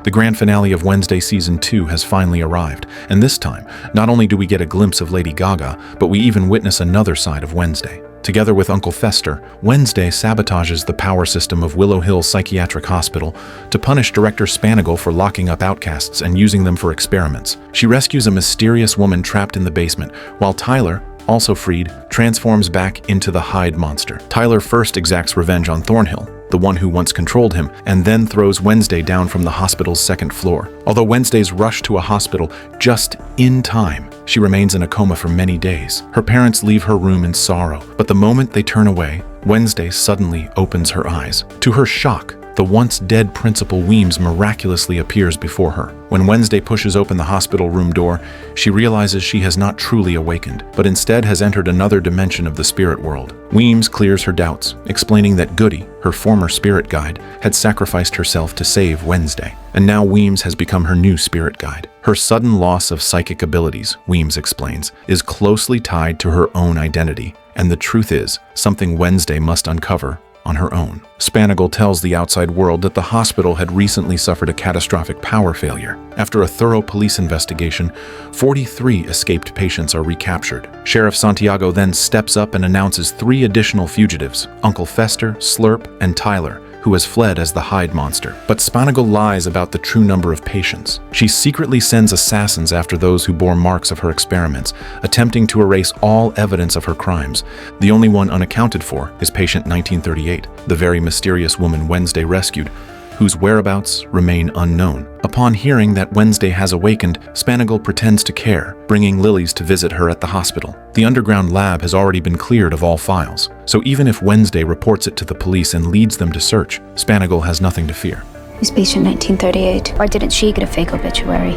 The grand finale of Wednesday Season 2 has finally arrived, and this time, not only do we get a glimpse of Lady Gaga, but we even witness another side of Wednesday. Together with Uncle Fester, Wednesday sabotages the power system of Willow Hill Psychiatric Hospital to punish Director Spanagle for locking up outcasts and using them for experiments. She rescues a mysterious woman trapped in the basement, while Tyler, also freed, transforms back into the Hyde monster. Tyler first exacts revenge on Thornhill, the one who once controlled him, and then throws Wednesday down from the hospital's second floor. Although Wednesday's rushed to a hospital just in time, she remains in a coma for many days. Her parents leave her room in sorrow, but the moment they turn away, Wednesday suddenly opens her eyes. To her shock, the once dead Principal Weems miraculously appears before her. When Wednesday pushes open the hospital room door, she realizes she has not truly awakened, but instead has entered another dimension of the spirit world. Weems clears her doubts, explaining that Goody, her former spirit guide, had sacrificed herself to save Wednesday, and now Weems has become her new spirit guide. Her sudden loss of psychic abilities, Weems explains, is closely tied to her own identity, and the truth is, something Wednesday must uncover on her own. Spanagle tells the outside world that the hospital had recently suffered a catastrophic power failure. After a thorough police investigation, 43 escaped patients are recaptured. Sheriff Santiago then steps up and announces 3 additional fugitives, Uncle Fester, Slurp, and Tyler, who has fled as the Hyde monster. But Spanagle lies about the true number of patients. She secretly sends assassins after those who bore marks of her experiments, attempting to erase all evidence of her crimes. The only one unaccounted for is patient 1938, the very mysterious woman Wednesday rescued, whose whereabouts remain unknown. Upon hearing that Wednesday has awakened, Spanagle pretends to care, bringing Lilies to visit her at the hospital. The underground lab has already been cleared of all files, so even if Wednesday reports it to the police and leads them to search, Spanagle has nothing to fear. Who's patient 1938? Why didn't she get a fake obituary?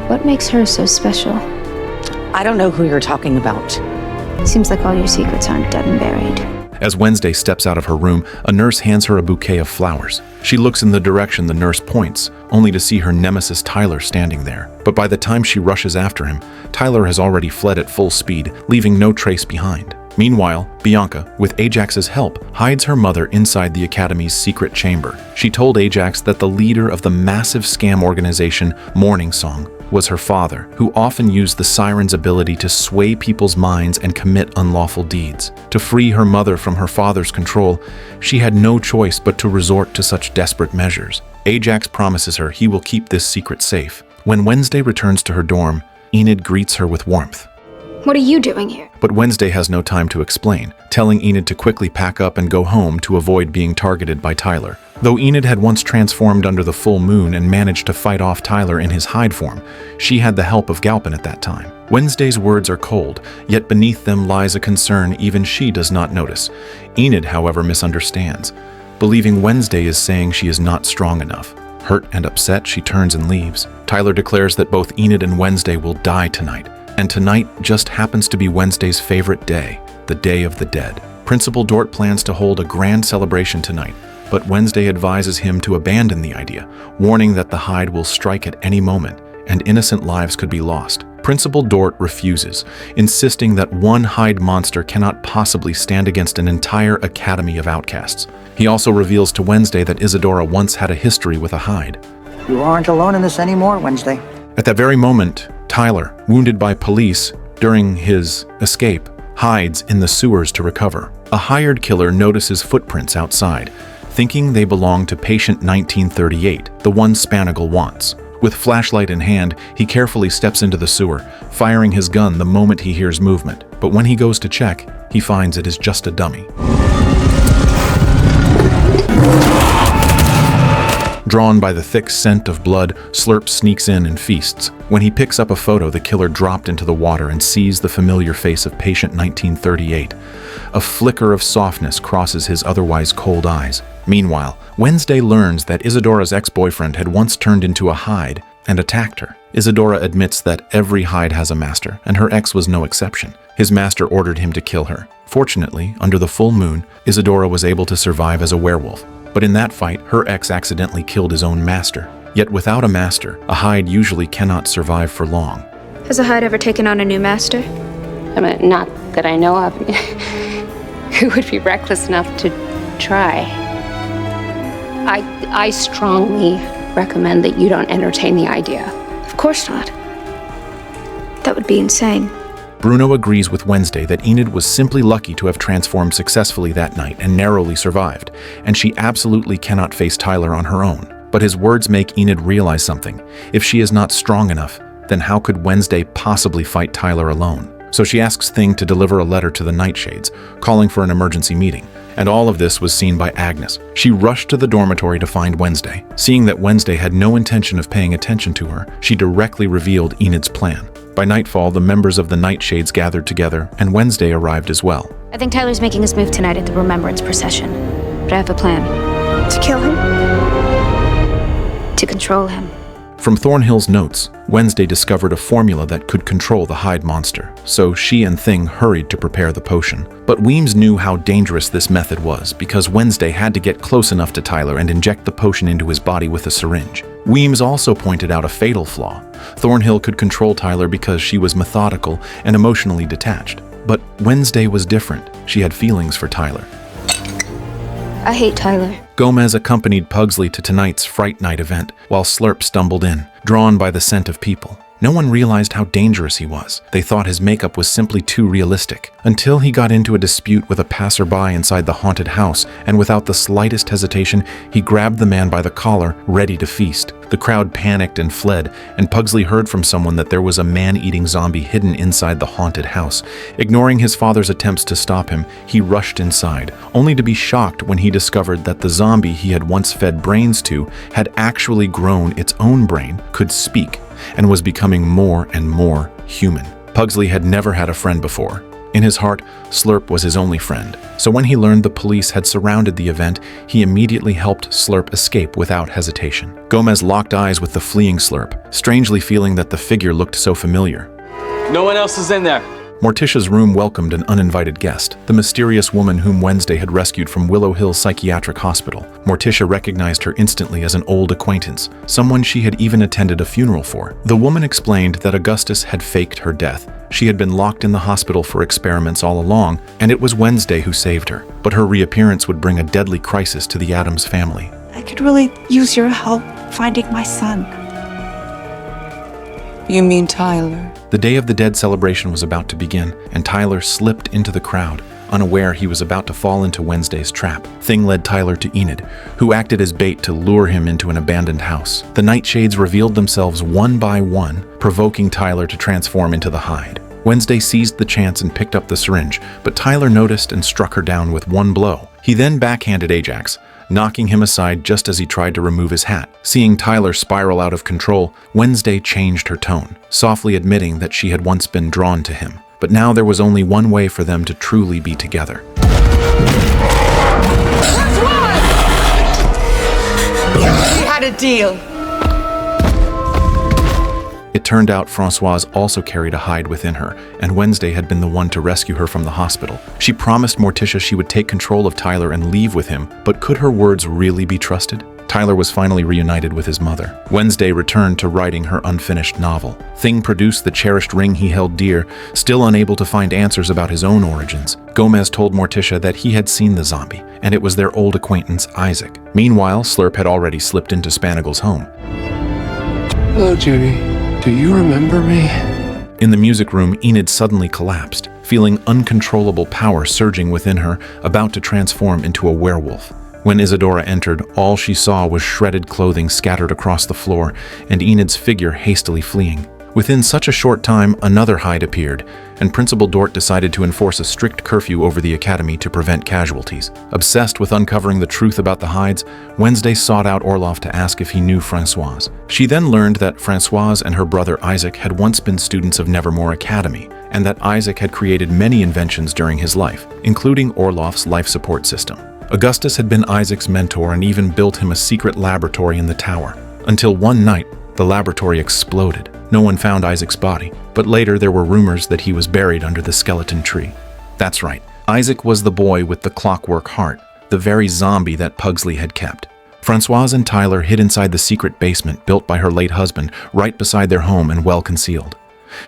What makes her so special? I don't know who you're talking about. Seems like all your secrets aren't dead and buried. As Wednesday steps out of her room, a nurse hands her a bouquet of flowers. She looks in the direction the nurse points, only to see her nemesis Tyler standing there. But by the time she rushes after him, Tyler has already fled at full speed, leaving no trace behind. Meanwhile, Bianca, with Ajax's help, hides her mother inside the Academy's secret chamber. She told Ajax that the leader of the massive scam organization Morning Song was her father, who often used the siren's ability to sway people's minds and commit unlawful deeds. To free her mother from her father's control, she had no choice but to resort to such desperate measures. Ajax promises her he will keep this secret safe. When Wednesday returns to her dorm, Enid greets her with warmth. What are you doing here? But Wednesday has no time to explain, telling Enid to quickly pack up and go home to avoid being targeted by Tyler. Though Enid had once transformed under the full moon and managed to fight off Tyler in his Hyde form, she had the help of Galpin at that time. Wednesday's words are cold, yet beneath them lies a concern even she does not notice. Enid, however, misunderstands, believing Wednesday is saying she is not strong enough. Hurt and upset, she turns and leaves. Tyler declares that both Enid and Wednesday will die tonight, and tonight just happens to be Wednesday's favorite day, the Day of the Dead. Principal Dort plans to hold a grand celebration tonight, but Wednesday advises him to abandon the idea, warning that the Hyde will strike at any moment, and innocent lives could be lost. Principal Dort refuses, insisting that one Hyde monster cannot possibly stand against an entire academy of outcasts. He also reveals to Wednesday that Isadora once had a history with a Hyde. You aren't alone in this anymore, Wednesday. At that very moment, Tyler, wounded by police during his escape, hides in the sewers to recover. A hired killer notices footprints outside, thinking they belong to patient 1938, the one Spanagle wants. With flashlight in hand, he carefully steps into the sewer, firing his gun the moment he hears movement. But when he goes to check, he finds it is just a dummy. Drawn by the thick scent of blood, Slurp sneaks in and feasts. When he picks up a photo, the killer dropped into the water and sees the familiar face of patient 1938. A flicker of softness crosses his otherwise cold eyes. Meanwhile, Wednesday learns that Isadora's ex-boyfriend had once turned into a Hyde and attacked her. Isadora admits that every Hyde has a master, and her ex was no exception. His master ordered him to kill her. Fortunately, under the full moon, Isadora was able to survive as a werewolf. But in that fight, her ex accidentally killed his own master. Yet without a master, a Hyde usually cannot survive for long. Has a Hyde ever taken on a new master? I mean, not that I know of. Who would be reckless enough to try? I strongly recommend that you don't entertain the idea. Of course not. That would be insane. Bruno agrees with Wednesday that Enid was simply lucky to have transformed successfully that night and narrowly survived, and she absolutely cannot face Tyler on her own. But his words make Enid realize something. If she is not strong enough, then how could Wednesday possibly fight Tyler alone? So she asks Thing to deliver a letter to the Nightshades, calling for an emergency meeting. And all of this was seen by Agnes. She rushed to the dormitory to find Wednesday. Seeing that Wednesday had no intention of paying attention to her, she directly revealed Enid's plan. By nightfall, the members of the Nightshades gathered together, and Wednesday arrived as well. I think Tyler's making his move tonight at the Remembrance procession. But I have a plan. To kill him? To control him. From Thornhill's notes, Wednesday discovered a formula that could control the Hyde monster, so she and Thing hurried to prepare the potion. But Weems knew how dangerous this method was because Wednesday had to get close enough to Tyler and inject the potion into his body with a syringe. Weems also pointed out a fatal flaw. Thornhill could control Tyler because she was methodical and emotionally detached. But Wednesday was different. She had feelings for Tyler. I hate Tyler. Gomez accompanied Pugsley to tonight's Fright Night event, while Slurp stumbled in, drawn by the scent of people. No one realized how dangerous he was. They thought his makeup was simply too realistic, until he got into a dispute with a passerby inside the haunted house, and without the slightest hesitation, he grabbed the man by the collar, ready to feast. The crowd panicked and fled, and Pugsley heard from someone that there was a man-eating zombie hidden inside the haunted house. Ignoring his father's attempts to stop him, he rushed inside, only to be shocked when he discovered that the zombie he had once fed brains to had actually grown its own brain, could speak, and was becoming more and more human. Pugsley had never had a friend before. In his heart, Slurp was his only friend. So when he learned the police had surrounded the event, he immediately helped Slurp escape without hesitation. Gomez locked eyes with the fleeing Slurp, strangely feeling that the figure looked so familiar. No one else is in there. Morticia's room welcomed an uninvited guest, the mysterious woman whom Wednesday had rescued from Willow Hill Psychiatric Hospital. Morticia recognized her instantly as an old acquaintance, someone she had even attended a funeral for. The woman explained that Augustus had faked her death. She had been locked in the hospital for experiments all along, and it was Wednesday who saved her. But her reappearance would bring a deadly crisis to the Addams family. I could really use your help finding my son. You mean Tyler? The Day of the Dead celebration was about to begin, and Tyler slipped into the crowd, unaware he was about to fall into Wednesday's trap. Thing led Tyler to Enid, who acted as bait to lure him into an abandoned house. The Nightshades revealed themselves one by one, provoking Tyler to transform into the Hyde. Wednesday seized the chance and picked up the syringe, but Tyler noticed and struck her down with one blow. He then backhanded Ajax, knocking him aside just as he tried to remove his hat. Seeing Tyler spiral out of control, Wednesday changed her tone, softly admitting that she had once been drawn to him. But now there was only one way for them to truly be together. We had a deal. It turned out Francoise also carried a Hyde within her, and Wednesday had been the one to rescue her from the hospital. She promised Morticia she would take control of Tyler and leave with him, but could her words really be trusted? Tyler was finally reunited with his mother. Wednesday returned to writing her unfinished novel. Thing produced the cherished ring he held dear, still unable to find answers about his own origins. Gomez told Morticia that he had seen the zombie, and it was their old acquaintance Isaac. Meanwhile, Slurp had already slipped into Spanagle's home. Hello, Judy. Do you remember me? In the music room, Enid suddenly collapsed, feeling uncontrollable power surging within her, about to transform into a werewolf. When Isadora entered, all she saw was shredded clothing scattered across the floor, and Enid's figure hastily fleeing. Within such a short time, another Hyde appeared, and Principal Dort decided to enforce a strict curfew over the academy to prevent casualties. Obsessed with uncovering the truth about the Hydes, Wednesday sought out Orloff to ask if he knew Francoise. She then learned that Francoise and her brother Isaac had once been students of Nevermore Academy, and that Isaac had created many inventions during his life, including Orloff's life support system. Augustus had been Isaac's mentor and even built him a secret laboratory in the tower. Until one night, the laboratory exploded. No one found Isaac's body, but later there were rumors that he was buried under the skeleton tree. That's right, Isaac was the boy with the clockwork heart, the very zombie that Pugsley had kept. Francoise and Tyler hid inside the secret basement built by her late husband, right beside their home and well concealed.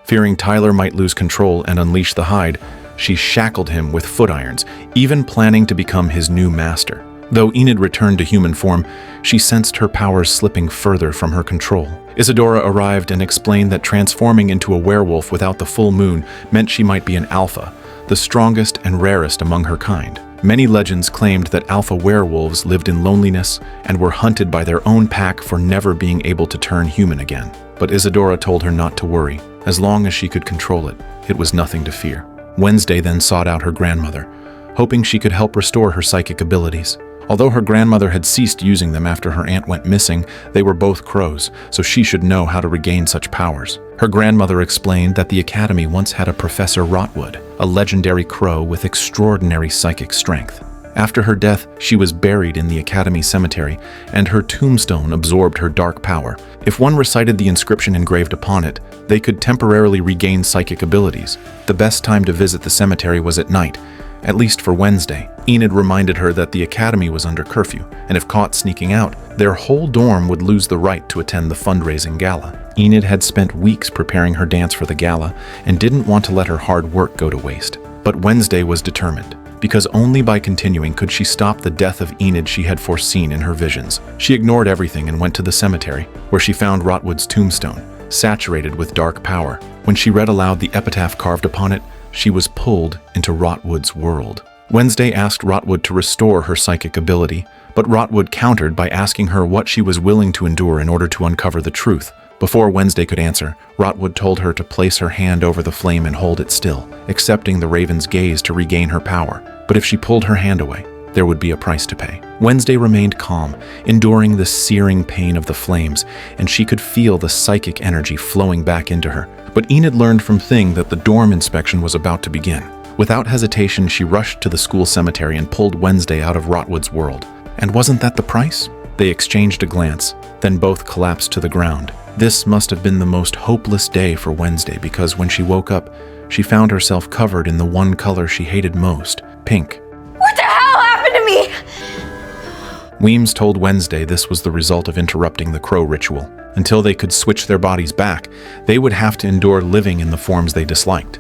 Fearing Tyler might lose control and unleash the Hyde, she shackled him with foot irons, even planning to become his new master. Though Enid returned to human form, she sensed her powers slipping further from her control. Isadora arrived and explained that transforming into a werewolf without the full moon meant she might be an alpha, the strongest and rarest among her kind. Many legends claimed that alpha werewolves lived in loneliness and were hunted by their own pack for never being able to turn human again. But Isadora told her not to worry. As long as she could control it, it was nothing to fear. Wednesday then sought out her grandmother, hoping she could help restore her psychic abilities. Although her grandmother had ceased using them after her aunt went missing, they were both crows, so she should know how to regain such powers. Her grandmother explained that the academy once had a Professor Rotwood, a legendary crow with extraordinary psychic strength. After her death, she was buried in the academy cemetery, and her tombstone absorbed her dark power. If one recited the inscription engraved upon it, they could temporarily regain psychic abilities. The best time to visit the cemetery was at night, at least for Wednesday. Enid reminded her that the academy was under curfew, and if caught sneaking out, their whole dorm would lose the right to attend the fundraising gala. Enid had spent weeks preparing her dance for the gala and didn't want to let her hard work go to waste. But Wednesday was determined, because only by continuing could she stop the death of Enid she had foreseen in her visions. She ignored everything and went to the cemetery, where she found Rotwood's tombstone, saturated with dark power. When she read aloud the epitaph carved upon it, she was pulled into Rotwood's world. Wednesday asked Rotwood to restore her psychic ability, but Rotwood countered by asking her what she was willing to endure in order to uncover the truth. Before Wednesday could answer, Rotwood told her to place her hand over the flame and hold it still, accepting the raven's gaze to regain her power. But if she pulled her hand away, there would be a price to pay. Wednesday remained calm, enduring the searing pain of the flames, and she could feel the psychic energy flowing back into her. But Enid learned from Thing that the dorm inspection was about to begin. Without hesitation, she rushed to the school cemetery and pulled Wednesday out of Rotwood's world. And wasn't that the price? They exchanged a glance, then both collapsed to the ground. This must have been the most hopeless day for Wednesday, because when she woke up, she found herself covered in the one color she hated most, pink. What the hell happened to me? Weems told Wednesday this was the result of interrupting the crow ritual. Until they could switch their bodies back, they would have to endure living in the forms they disliked.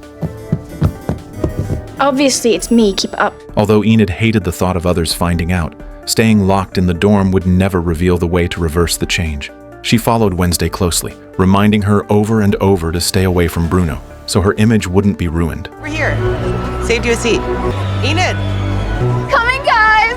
Obviously, it's me. Keep up. Although Enid hated the thought of others finding out, staying locked in the dorm would never reveal the way to reverse the change. She followed Wednesday closely, reminding her over and over to stay away from Bruno, so her image wouldn't be ruined. We're here. Saved you a seat. Enid! Coming, guys!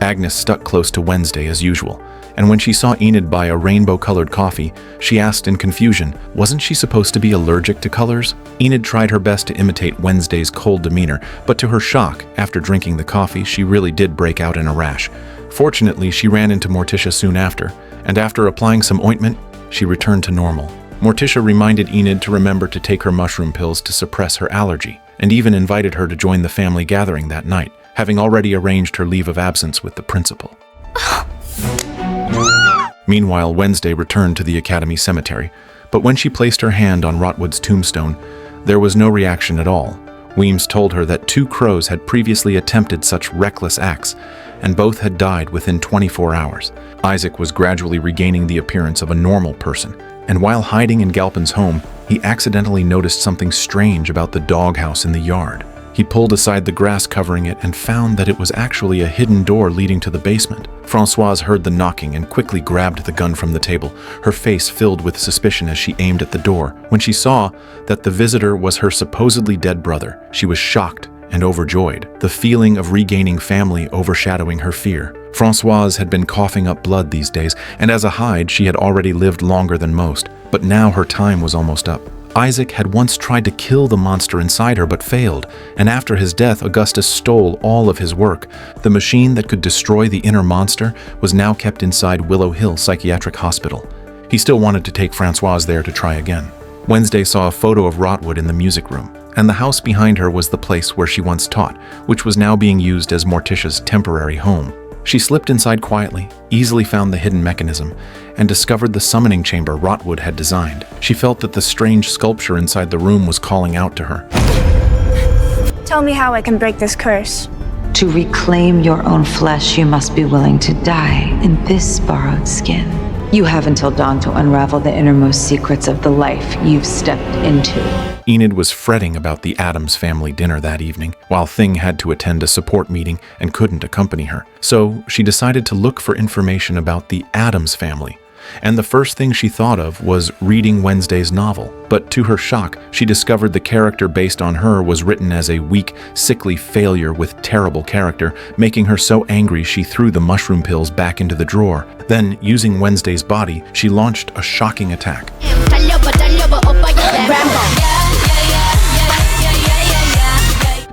Agnes stuck close to Wednesday as usual, and when she saw Enid buy a rainbow-colored coffee, she asked in confusion, wasn't she supposed to be allergic to colors? Enid tried her best to imitate Wednesday's cold demeanor, but to her shock, after drinking the coffee, she really did break out in a rash. Fortunately, she ran into Morticia soon after, and after applying some ointment, she returned to normal. Morticia reminded Enid to remember to take her mushroom pills to suppress her allergy, and even invited her to join the family gathering that night, having already arranged her leave of absence with the principal. Meanwhile, Wednesday returned to the academy cemetery, but when she placed her hand on Rotwood's tombstone, there was no reaction at all. Weems told her that 2 crows had previously attempted such reckless acts, and both had died within 24 hours. Isaac was gradually regaining the appearance of a normal person, and while hiding in Galpin's home, he accidentally noticed something strange about the doghouse in the yard. He pulled aside the grass covering it and found that it was actually a hidden door leading to the basement. Françoise heard the knocking and quickly grabbed the gun from the table, her face filled with suspicion as she aimed at the door. When she saw that the visitor was her supposedly dead brother, she was shocked and overjoyed, the feeling of regaining family overshadowing her fear. Françoise had been coughing up blood these days, and as a Hyde, she had already lived longer than most, but now her time was almost up. Isaac had once tried to kill the monster inside her but failed, and after his death, Augustus stole all of his work. The machine that could destroy the inner monster was now kept inside Willow Hill Psychiatric Hospital. He still wanted to take Françoise there to try again. Wednesday saw a photo of Rotwood in the music room, and the house behind her was the place where she once taught, which was now being used as Morticia's temporary home. She slipped inside quietly, easily found the hidden mechanism, and discovered the summoning chamber Rotwood had designed. She felt that the strange sculpture inside the room was calling out to her. Tell me how I can break this curse. To reclaim your own flesh, you must be willing to die in this borrowed skin. You have until dawn to unravel the innermost secrets of the life you've stepped into. Enid was fretting about the Addams family dinner that evening, while Thing had to attend a support meeting and couldn't accompany her. So she decided to look for information about the Addams family. And the first thing she thought of was reading Wednesday's novel. But to her shock, she discovered the character based on her was written as a weak, sickly failure with terrible character, making her so angry she threw the mushroom pills back into the drawer. Then, using Wednesday's body, she launched a shocking attack.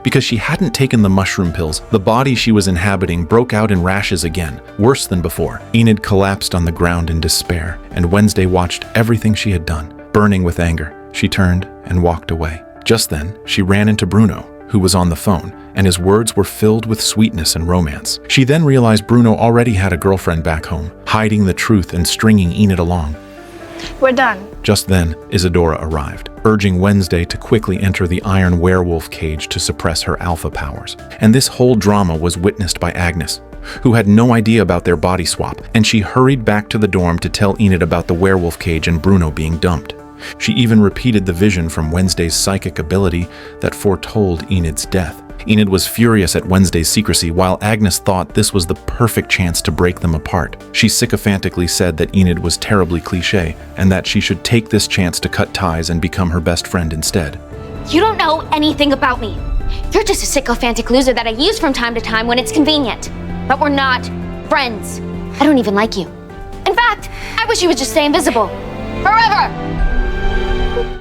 Because she hadn't taken the mushroom pills, the body she was inhabiting broke out in rashes again, worse than before. Enid collapsed on the ground in despair, and Wednesday watched everything she had done. Burning with anger, she turned and walked away. Just then, she ran into Bruno, who was on the phone, and his words were filled with sweetness and romance. She then realized Bruno already had a girlfriend back home, hiding the truth and stringing Enid along. We're done. Just then, Isadora arrived, urging Wednesday to quickly enter the iron werewolf cage to suppress her alpha powers. And this whole drama was witnessed by Agnes, who had no idea about their body swap, and she hurried back to the dorm to tell Enid about the werewolf cage and Bruno being dumped. She even repeated the vision from Wednesday's psychic ability that foretold Enid's death. Enid was furious at Wednesday's secrecy, while Agnes thought this was the perfect chance to break them apart. She sycophantically said that Enid was terribly cliché, and that she should take this chance to cut ties and become her best friend instead. You don't know anything about me. You're just a sycophantic loser that I use from time to time when it's convenient. But we're not friends. I don't even like you. In fact, I wish you would just stay invisible. Forever!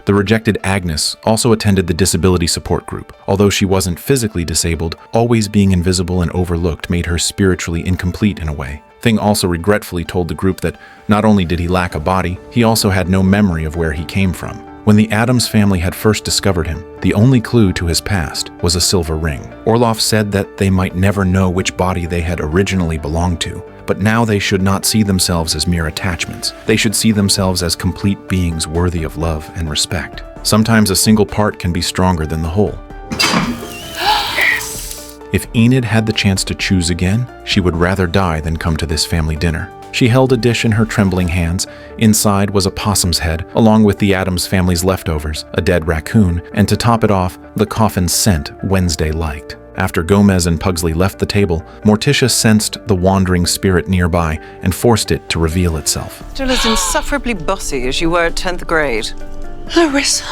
The rejected Agnes also attended the disability support group. Although she wasn't physically disabled, always being invisible and overlooked made her spiritually incomplete in a way. Thing also regretfully told the group that not only did he lack a body, he also had no memory of where he came from. When the Addams family had first discovered him, the only clue to his past was a silver ring. Orloff said that they might never know which body they had originally belonged to, but now they should not see themselves as mere attachments. They should see themselves as complete beings worthy of love and respect. Sometimes a single part can be stronger than the whole. If Enid had the chance to choose again, she would rather die than come to this family dinner. She held a dish in her trembling hands. Inside was a possum's head, along with the Addams family's leftovers, a dead raccoon, and to top it off, the coffin's scent Wednesday liked. After Gomez and Pugsley left the table, Morticia sensed the wandering spirit nearby and forced it to reveal itself. Still as insufferably bossy as you were at 10th grade. Larissa.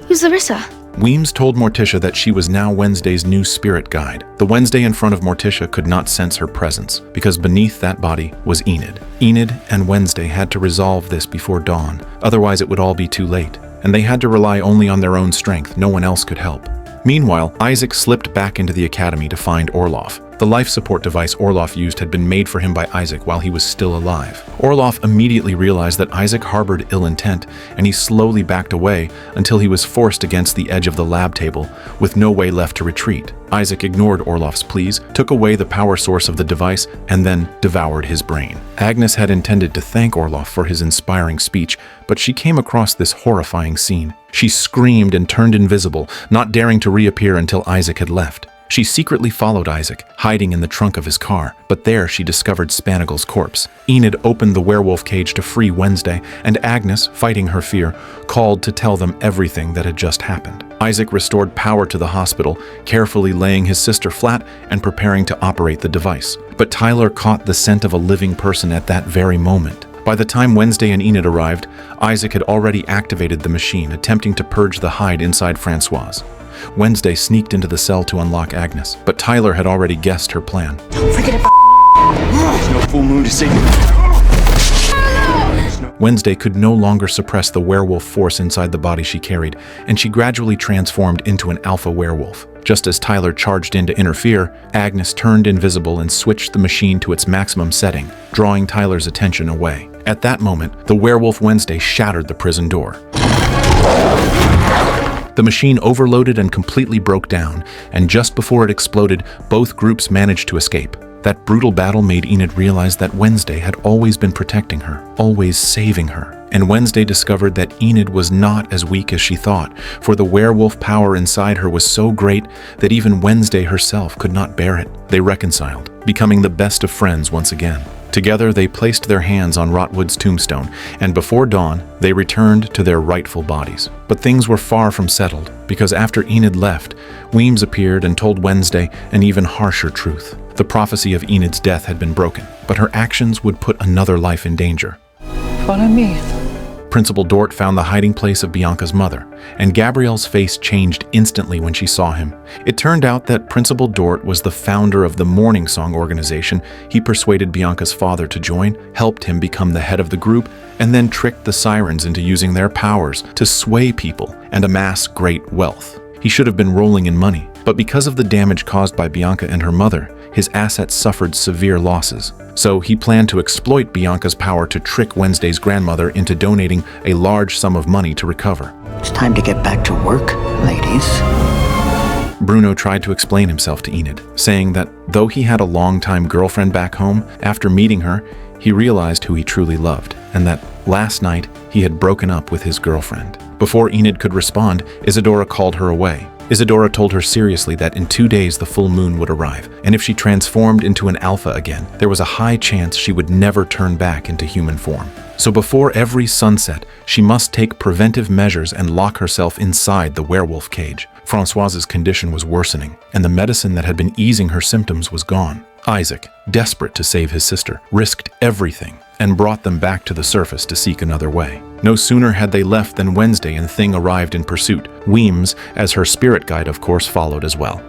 Who's Larissa? Weems told Morticia that she was now Wednesday's new spirit guide. The Wednesday in front of Morticia could not sense her presence, because beneath that body was Enid. Enid and Wednesday had to resolve this before dawn, otherwise it would all be too late, and they had to rely only on their own strength. No one else could help. Meanwhile, Isaac slipped back into the academy to find Orloff. The life support device Orloff used had been made for him by Isaac while he was still alive. Orloff immediately realized that Isaac harbored ill intent, and he slowly backed away until he was forced against the edge of the lab table, with no way left to retreat. Isaac ignored Orloff's pleas, took away the power source of the device, and then devoured his brain. Agnes had intended to thank Orloff for his inspiring speech, but she came across this horrifying scene. She screamed and turned invisible, not daring to reappear until Isaac had left. She secretly followed Isaac, hiding in the trunk of his car, but there she discovered Spanigel's corpse. Enid opened the werewolf cage to free Wednesday, and Agnes, fighting her fear, called to tell them everything that had just happened. Isaac restored power to the hospital, carefully laying his sister flat and preparing to operate the device. But Tyler caught the scent of a living person at that very moment. By the time Wednesday and Enid arrived, Isaac had already activated the machine, attempting to purge the hide inside Francoise. Wednesday sneaked into the cell to unlock Agnes, but Tyler had already guessed her plan. Don't forget about There's no full moon to save you. Wednesday could no longer suppress the werewolf force inside the body she carried, and she gradually transformed into an alpha werewolf. Just as Tyler charged in to interfere, Agnes turned invisible and switched the machine to its maximum setting, drawing Tyler's attention away. At that moment, the werewolf Wednesday shattered the prison door. The machine overloaded and completely broke down, and just before it exploded, both groups managed to escape. That brutal battle made Enid realize that Wednesday had always been protecting her, always saving her. And Wednesday discovered that Enid was not as weak as she thought, for the werewolf power inside her was so great that even Wednesday herself could not bear it. They reconciled, becoming the best of friends once again. Together, they placed their hands on Rotwood's tombstone, and before dawn, they returned to their rightful bodies. But things were far from settled, because after Enid left, Weems appeared and told Wednesday an even harsher truth. The prophecy of Enid's death had been broken, but her actions would put another life in danger. Follow me. Principal Dort found the hiding place of Bianca's mother, and Gabrielle's face changed instantly when she saw him. It turned out that Principal Dort was the founder of the Morning Song organization. He persuaded Bianca's father to join, helped him become the head of the group, and then tricked the Sirens into using their powers to sway people and amass great wealth. He should have been rolling in money, but because of the damage caused by Bianca and her mother, his assets suffered severe losses. So he planned to exploit Bianca's power to trick Wednesday's grandmother into donating a large sum of money to recover. It's time to get back to work, ladies. Bruno tried to explain himself to Enid, saying that though he had a long-time girlfriend back home, after meeting her, he realized who he truly loved, and that last night he had broken up with his girlfriend. Before Enid could respond, Isadora called her away. Isadora told her seriously that in 2 days the full moon would arrive, and if she transformed into an alpha again, there was a high chance she would never turn back into human form. So before every sunset, she must take preventive measures and lock herself inside the werewolf cage. Françoise's condition was worsening, and the medicine that had been easing her symptoms was gone. Isaac, desperate to save his sister, risked everything and brought them back to the surface to seek another way. No sooner had they left than Wednesday and Thing arrived in pursuit. Weems, as her spirit guide, of course, followed as well.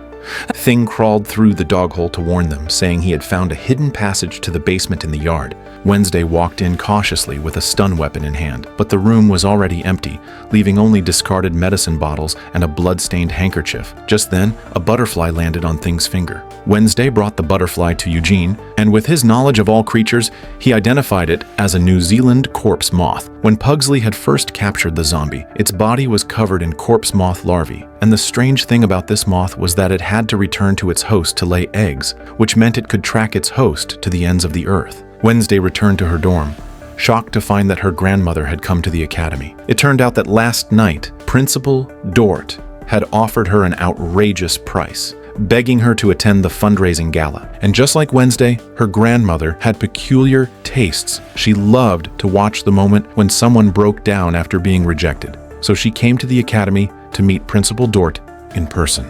Thing crawled through the dog hole to warn them, saying he had found a hidden passage to the basement in the yard. Wednesday walked in cautiously with a stun weapon in hand, but the room was already empty, leaving only discarded medicine bottles and a blood-stained handkerchief. Just then, a butterfly landed on Thing's finger. Wednesday brought the butterfly to Eugene, and with his knowledge of all creatures, he identified it as a New Zealand corpse moth. When Pugsley had first captured the zombie, its body was covered in corpse moth larvae, and the strange thing about this moth was that it had to return to its host to lay eggs, which meant it could track its host to the ends of the earth. Wednesday returned to her dorm, shocked to find that her grandmother had come to the academy. It turned out that last night, Principal Dort had offered her an outrageous price, begging her to attend the fundraising gala. And just like Wednesday, her grandmother had peculiar tastes. She loved to watch the moment when someone broke down after being rejected. So she came to the academy to meet Principal Dort in person.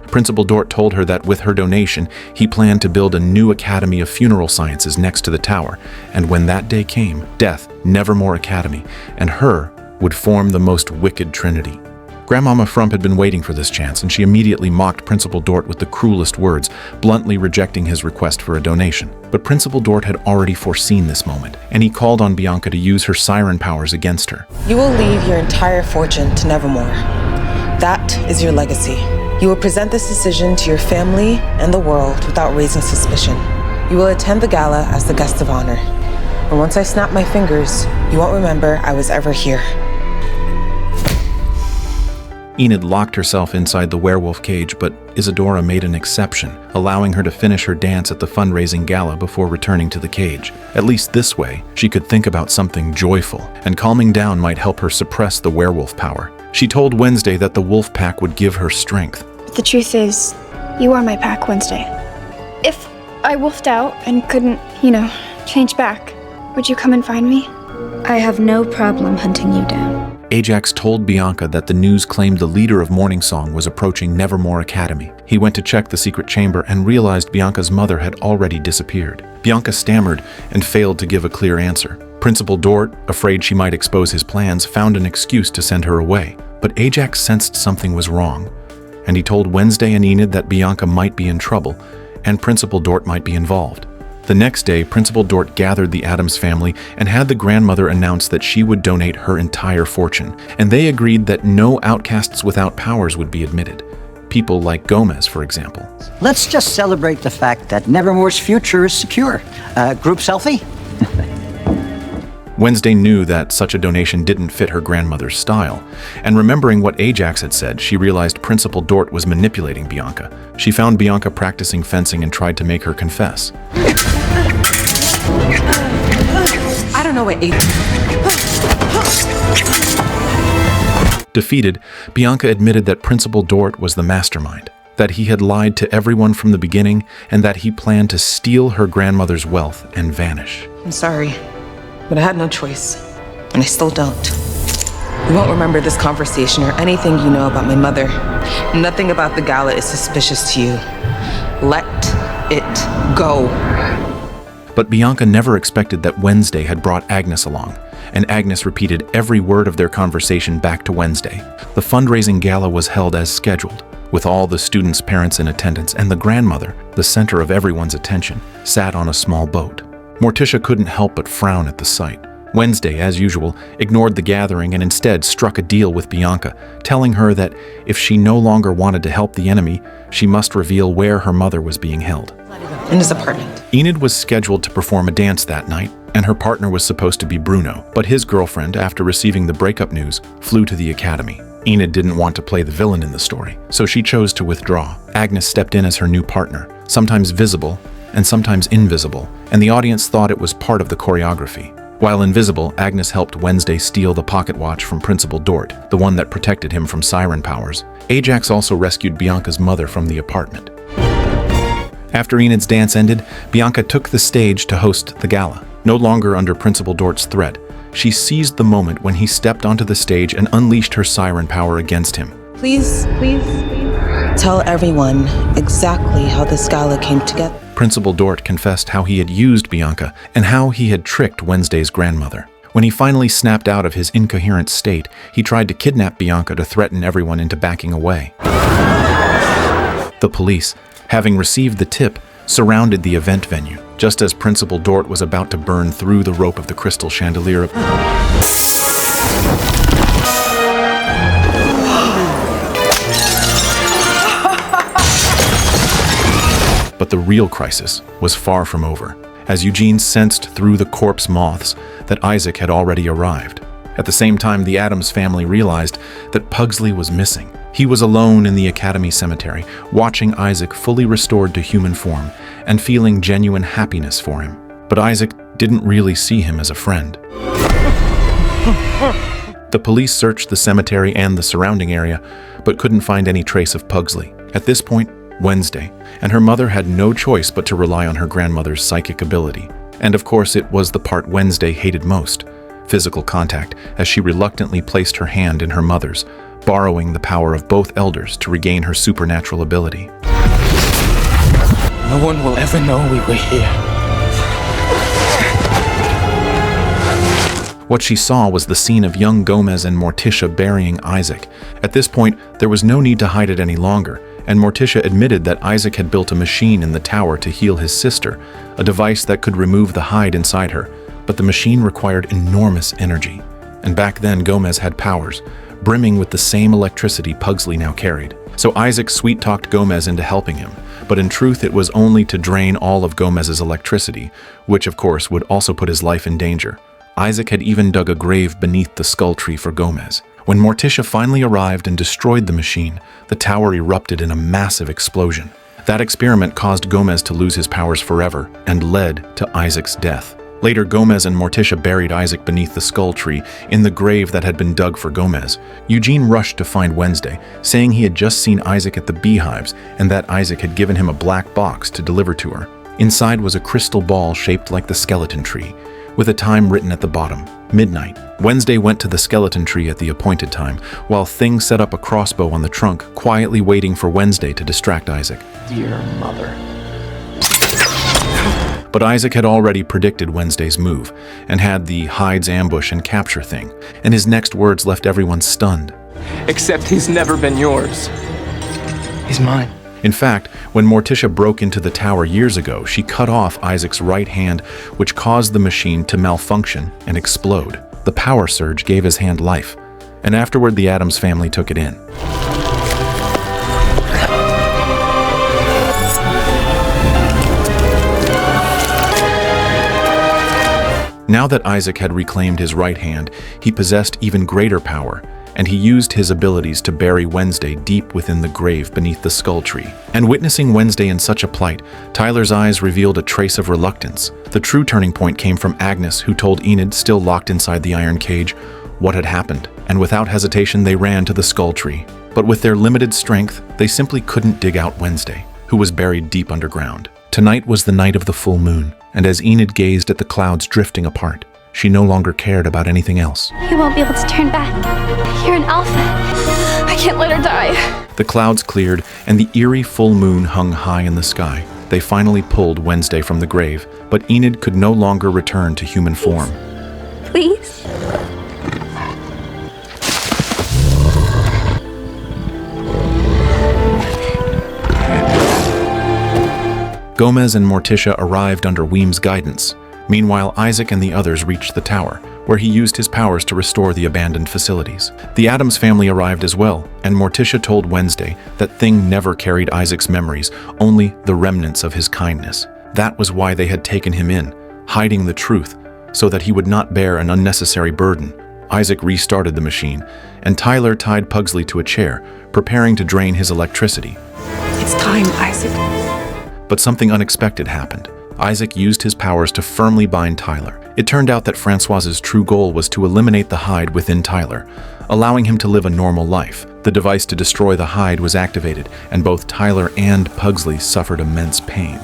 Principal Dort told her that with her donation, he planned to build a new Academy of Funeral Sciences next to the tower, and when that day came, Death, Nevermore Academy, and her would form the most wicked trinity. Grandmama Frump had been waiting for this chance, and she immediately mocked Principal Dort with the cruelest words, bluntly rejecting his request for a donation. But Principal Dort had already foreseen this moment, and he called on Bianca to use her siren powers against her. You will leave your entire fortune to Nevermore. That is your legacy. You will present this decision to your family and the world without raising suspicion. You will attend the gala as the guest of honor. And once I snap my fingers, you won't remember I was ever here. Enid locked herself inside the werewolf cage, but Isadora made an exception, allowing her to finish her dance at the fundraising gala before returning to the cage. At least this way, she could think about something joyful, and calming down might help her suppress the werewolf power. She told Wednesday that the wolf pack would give her strength. But the truth is, you are my pack, Wednesday. If I wolfed out and couldn't, change back, would you come and find me? I have no problem hunting you down. Ajax told Bianca that the news claimed the leader of Morning Song was approaching Nevermore Academy. He went to check the secret chamber and realized Bianca's mother had already disappeared. Bianca stammered and failed to give a clear answer. Principal Dort, afraid she might expose his plans, found an excuse to send her away. But Ajax sensed something was wrong, and he told Wednesday and Enid that Bianca might be in trouble, and Principal Dort might be involved. The next day, Principal Dort gathered the Addams family and had the grandmother announce that she would donate her entire fortune, and they agreed that no outcasts without powers would be admitted. People like Gomez, for example. Let's just celebrate the fact that Nevermore's future is secure. Group selfie? Wednesday knew that such a donation didn't fit her grandmother's style, and remembering what Ajax had said, she realized Principal Dort was manipulating Bianca. She found Bianca practicing fencing and tried to make her confess. I don't know what Defeated, Bianca admitted that Principal Dort was the mastermind. that he had lied to everyone from the beginning, and that he planned to steal her grandmother's wealth and vanish. I'm sorry, but I had no choice, and I still don't. You won't remember this conversation or anything you know about my mother. Nothing about the gala is suspicious to you. Let it go. But Bianca never expected that Wednesday had brought Agnes along, and Agnes repeated every word of their conversation back to Wednesday. The fundraising gala was held as scheduled, with all the students' parents in attendance, and the grandmother, the center of everyone's attention, sat on a small boat. Morticia couldn't help but frown at the sight. Wednesday, as usual, ignored the gathering and instead struck a deal with Bianca, telling her that if she no longer wanted to help the enemy, she must reveal where her mother was being held. In his apartment. Enid was scheduled to perform a dance that night, and her partner was supposed to be Bruno, but his girlfriend, after receiving the breakup news, flew to the academy. Enid didn't want to play the villain in the story, so she chose to withdraw. Agnes stepped in as her new partner, sometimes visible and sometimes invisible, and the audience thought it was part of the choreography. While invisible, Agnes helped Wednesday steal the pocket watch from Principal Dort, the one that protected him from siren powers. Ajax also rescued Bianca's mother from the apartment. After Enid's dance ended, Bianca took the stage to host the gala. No longer under Principal Dort's threat, she seized the moment when he stepped onto the stage and unleashed her siren power against him. Please tell everyone exactly how this gala came together. Principal Dort confessed how he had used Bianca and how he had tricked Wednesday's grandmother. When he finally snapped out of his incoherent state, he tried to kidnap Bianca to threaten everyone into backing away. The police, having received the tip, surrounded the event venue, just as Principal Dort was about to burn through the rope of the crystal chandelier. But the real crisis was far from over, as Eugene sensed through the corpse moths that Isaac had already arrived. At the same time, the Addams family realized that Pugsley was missing. He was alone in the academy cemetery, watching Isaac fully restored to human form and feeling genuine happiness for him. But Isaac didn't really see him as a friend. The police searched the cemetery and the surrounding area, but couldn't find any trace of Pugsley. At this point, Wednesday, and her mother had no choice but to rely on her grandmother's psychic ability. And of course, it was the part Wednesday hated most, physical contact, as she reluctantly placed her hand in her mother's, borrowing the power of both elders to regain her supernatural ability. No one will ever know we were here. What she saw was the scene of young Gomez and Morticia burying Isaac. At this point, there was no need to hide it any longer, and Morticia admitted that Isaac had built a machine in the tower to heal his sister, a device that could remove the hide inside her, but the machine required enormous energy. And back then, Gomez had powers, brimming with the same electricity Pugsley now carried. So Isaac sweet-talked Gomez into helping him, but in truth it was only to drain all of Gomez's electricity, which of course would also put his life in danger. Isaac had even dug a grave beneath the skull tree for Gomez. When Morticia finally arrived and destroyed the machine, the tower erupted in a massive explosion. That experiment caused Gomez to lose his powers forever and led to Isaac's death. Later, Gomez and Morticia buried Isaac beneath the skull tree in the grave that had been dug for Gomez. Eugene rushed to find Wednesday, saying he had just seen Isaac at the beehives and that Isaac had given him a black box to deliver to her. Inside was a crystal ball shaped like the skeleton tree, with a time written at the bottom, midnight. Wednesday went to the skeleton tree at the appointed time, while Thing set up a crossbow on the trunk, quietly waiting for Wednesday to distract Isaac. Dear mother. But Isaac had already predicted Wednesday's move, and had the hides ambush and capture thing, and his next words left everyone stunned. Except he's never been yours. He's mine. In fact, when Morticia broke into the tower years ago, she cut off Isaac's right hand, which caused the machine to malfunction and explode. The power surge gave his hand life, and afterward the Addams family took it in. Now that Isaac had reclaimed his right hand, he possessed even greater power, and he used his abilities to bury Wednesday deep within the grave beneath the skull tree. And witnessing Wednesday in such a plight, Tyler's eyes revealed a trace of reluctance. The true turning point came from Agnes, who told Enid, still locked inside the iron cage, what had happened, and without hesitation they ran to the skull tree. But with their limited strength, they simply couldn't dig out Wednesday, who was buried deep underground. Tonight was the night of the full moon, and as Enid gazed at the clouds drifting apart, she no longer cared about anything else. You won't be able to turn back. You're an alpha. I can't let her die. The clouds cleared, and the eerie full moon hung high in the sky. They finally pulled Wednesday from the grave, but Enid could no longer return to human form. Please. Gomez and Morticia arrived under Weem's guidance. Meanwhile, Isaac and the others reached the tower, where he used his powers to restore the abandoned facilities. The Addams family arrived as well, and Morticia told Wednesday that Thing never carried Isaac's memories, only the remnants of his kindness. That was why they had taken him in, hiding the truth, so that he would not bear an unnecessary burden. Isaac restarted the machine, and Tyler tied Pugsley to a chair, preparing to drain his electricity. It's time, Isaac. But something unexpected happened. Isaac used his powers to firmly bind Tyler. It turned out that Francoise's true goal was to eliminate the hide within Tyler, allowing him to live a normal life. The device to destroy the hide was activated, and both Tyler and Pugsley suffered immense pain.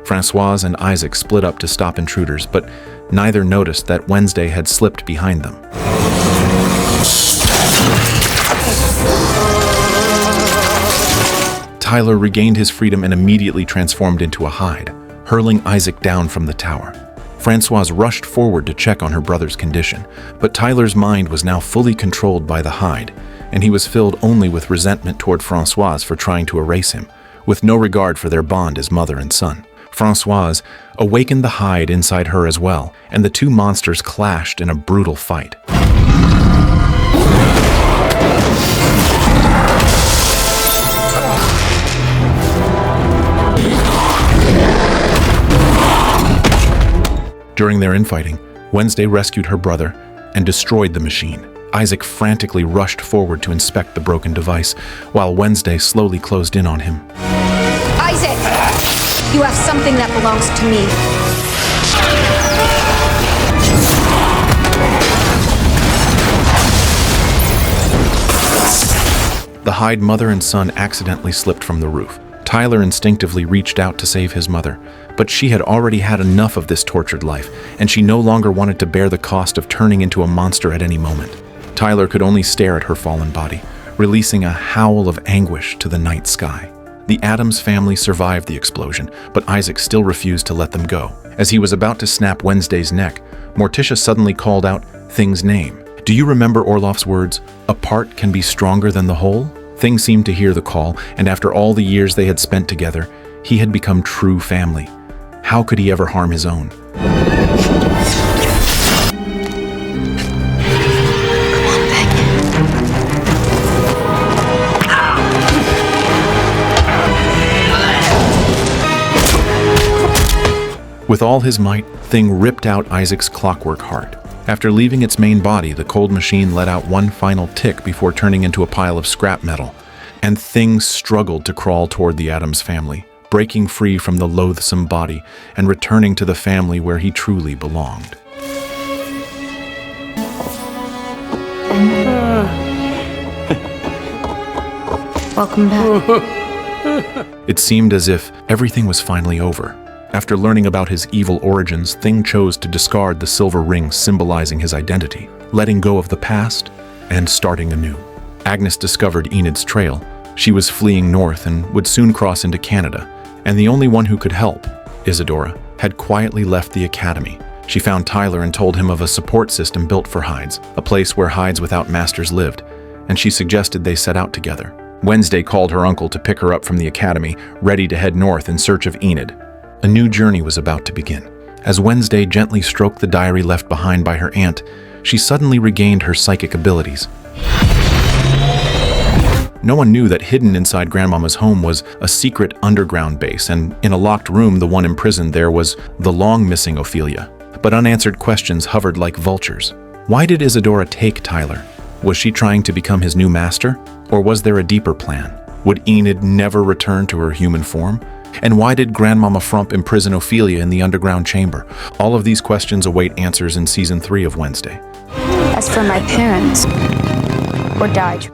Francoise and Isaac split up to stop intruders, but neither noticed that Wednesday had slipped behind them. Tyler regained his freedom and immediately transformed into a hide, hurling Isaac down from the tower. Francoise rushed forward to check on her brother's condition, but Tyler's mind was now fully controlled by the hide, and he was filled only with resentment toward Francoise for trying to erase him, with no regard for their bond as mother and son. Francoise awakened the hide inside her as well, and the two monsters clashed in a brutal fight. During their infighting, Wednesday rescued her brother and destroyed the machine. Isaac frantically rushed forward to inspect the broken device, while Wednesday slowly closed in on him. Isaac! You have something that belongs to me. The hide mother and son accidentally slipped from the roof. Tyler instinctively reached out to save his mother, but she had already had enough of this tortured life, and she no longer wanted to bear the cost of turning into a monster at any moment. Tyler could only stare at her fallen body, releasing a howl of anguish to the night sky. The Addams family survived the explosion, but Isaac still refused to let them go. As he was about to snap Wednesday's neck, Morticia suddenly called out Thing's name. Do you remember Orloff's words, "A part can be stronger than the whole"? Thing seemed to hear the call, and after all the years they had spent together, he had become true family. How could he ever harm his own? With all his might, Thing ripped out Isaac's clockwork heart. After leaving its main body, the cold machine let out one final tick before turning into a pile of scrap metal, and Thing struggled to crawl toward the Addams family, breaking free from the loathsome body and returning to the family where he truly belonged. Welcome back. It seemed as if everything was finally over. After learning about his evil origins, Thing chose to discard the silver ring symbolizing his identity, letting go of the past and starting anew. Agnes discovered Enid's trail. She was fleeing north and would soon cross into Canada, and the only one who could help, Isadora, had quietly left the academy. She found Tyler and told him of a support system built for hides, a place where hides without masters lived, and she suggested they set out together. Wednesday called her uncle to pick her up from the academy, ready to head north in search of Enid. A new journey was about to begin. As Wednesday gently stroked the diary left behind by her aunt, she suddenly regained her psychic abilities. No one knew that hidden inside Grandmama's home was a secret underground base, and in a locked room, the one imprisoned there was the long-missing Ophelia. But unanswered questions hovered like vultures. Why did Isadora take Tyler? Was she trying to become his new master? Or was there a deeper plan? Would Enid never return to her human form? And why did Grandmama Frump imprison Ophelia in the underground chamber? All of these questions await answers in Season 3 of Wednesday. As for my parents, or died.